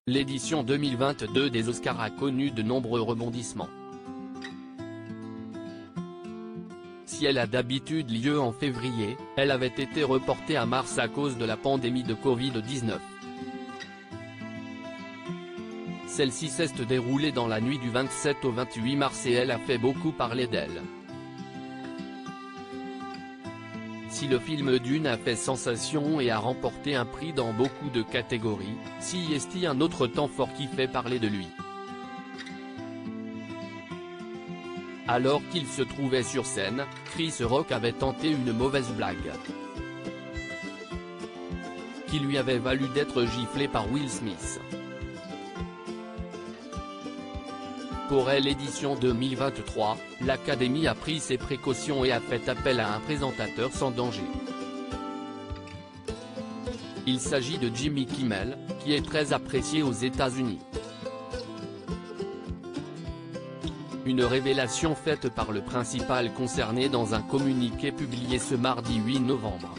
L'édition 2022 des Oscars a connu de nombreux rebondissements. Si elle a d'habitude lieu en février, elle avait été reportée à mars à cause de la pandémie de Covid-19. Celle-ci s'est déroulée dans la nuit du 27 au 28 mars et elle a fait beaucoup parler d'elle. Si le film Dune a fait sensation et a remporté un prix dans beaucoup de catégories, si est un autre temps fort qui fait parler de lui. Alors qu'il se trouvait sur scène, Chris Rock avait tenté une mauvaise blague, qui lui avait valu d'être giflé par Will Smith. Pour l'édition 2023, l'Académie a pris ses précautions et a fait appel à un présentateur sans danger. Il s'agit de Jimmy Kimmel, qui est très apprécié aux États-Unis. Une révélation faite par le principal concerné dans un communiqué publié ce mardi 8 novembre.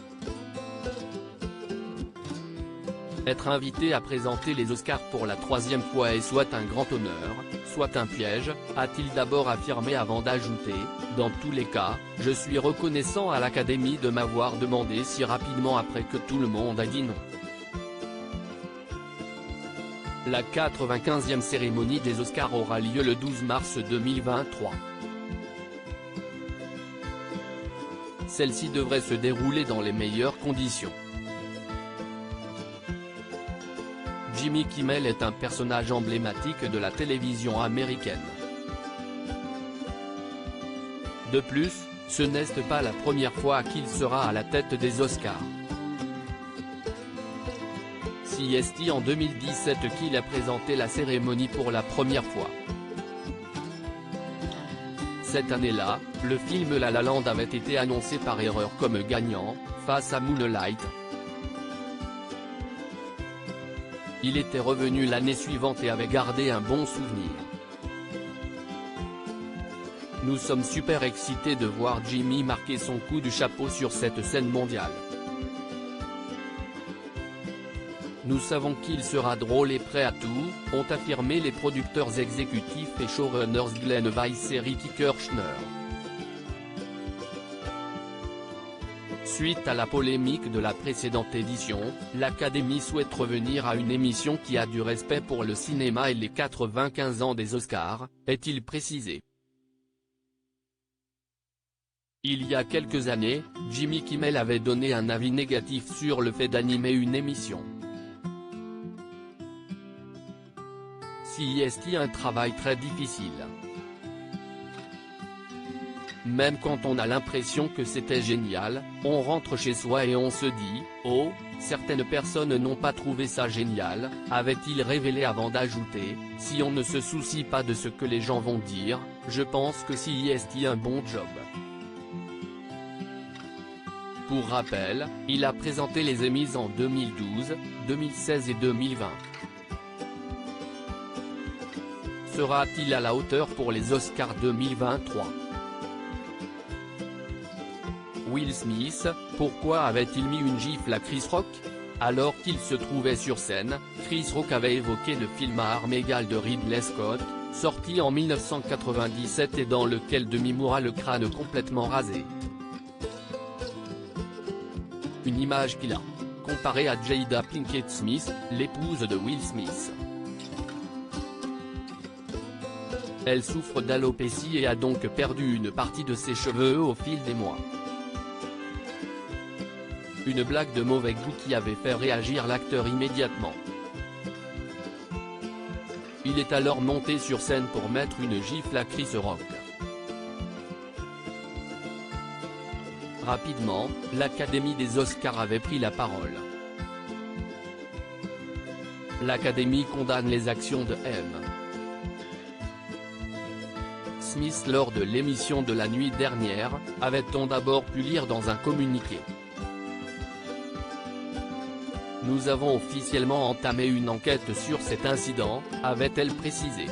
Être invité à présenter les Oscars pour la troisième fois est soit un grand honneur, soit un piège, a-t-il d'abord affirmé avant d'ajouter « Dans tous les cas, je suis reconnaissant à l'Académie de m'avoir demandé si rapidement après que tout le monde a dit non ». La 95e cérémonie des Oscars aura lieu le 12 mars 2023. Celle-ci devrait se dérouler dans les meilleures conditions. Jimmy Kimmel est un personnage emblématique de la télévision américaine. De plus, ce n'est pas la première fois qu'il sera à la tête des Oscars. C'est en 2017 qu'il a présenté la cérémonie pour la première fois. Cette année-là, le film La La Land avait été annoncé par erreur comme gagnant, face à Moonlight. Il était revenu l'année suivante et avait gardé un bon souvenir. Nous sommes super excités de voir Jimmy marquer son coup du chapeau sur cette scène mondiale. Nous savons qu'il sera drôle et prêt à tout, ont affirmé les producteurs exécutifs et showrunners Glenn Weiss et Ricky Kirchner. Suite à la polémique de la précédente édition, l'Académie souhaite revenir à une émission qui a du respect pour le cinéma et les 95 ans des Oscars, est-il précisé. Il y a quelques années, Jimmy Kimmel avait donné un avis négatif sur le fait d'animer une émission. C'est un travail très difficile. Même quand on a l'impression que c'était génial, on rentre chez soi et on se dit « Oh, certaines personnes n'ont pas trouvé ça génial », avait-il révélé avant d'ajouter « Si on ne se soucie pas de ce que les gens vont dire, je pense que c'est un bon job ». Pour rappel, il a présenté les Emmys en 2012, 2016 et 2020. Sera-t-il à la hauteur pour les Oscars 2023? Will Smith, pourquoi avait-il mis une gifle à Chris Rock? Alors qu'il se trouvait sur scène, Chris Rock avait évoqué le film à armes égales de Ridley Scott, sorti en 1997 et dans lequel Demi Moore a le crâne complètement rasé. Une image qu'il a comparée à Jada Pinkett Smith, l'épouse de Will Smith. Elle souffre d'alopécie et a donc perdu une partie de ses cheveux au fil des mois. Une blague de mauvais goût qui avait fait réagir l'acteur immédiatement. Il est alors monté sur scène pour mettre une gifle à Chris Rock. Rapidement, l'Académie des Oscars avait pris la parole. L'Académie condamne les actions de M. Smith lors de l'émission de la nuit dernière, avait-on d'abord pu lire dans un communiqué. Nous avons officiellement entamé une enquête sur cet incident, avait-elle précisé.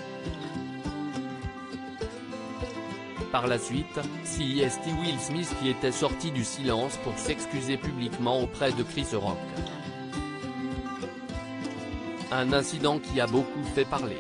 Par la suite, c'est Will Smith qui était sorti du silence pour s'excuser publiquement auprès de Chris Rock. Un incident qui a beaucoup fait parler.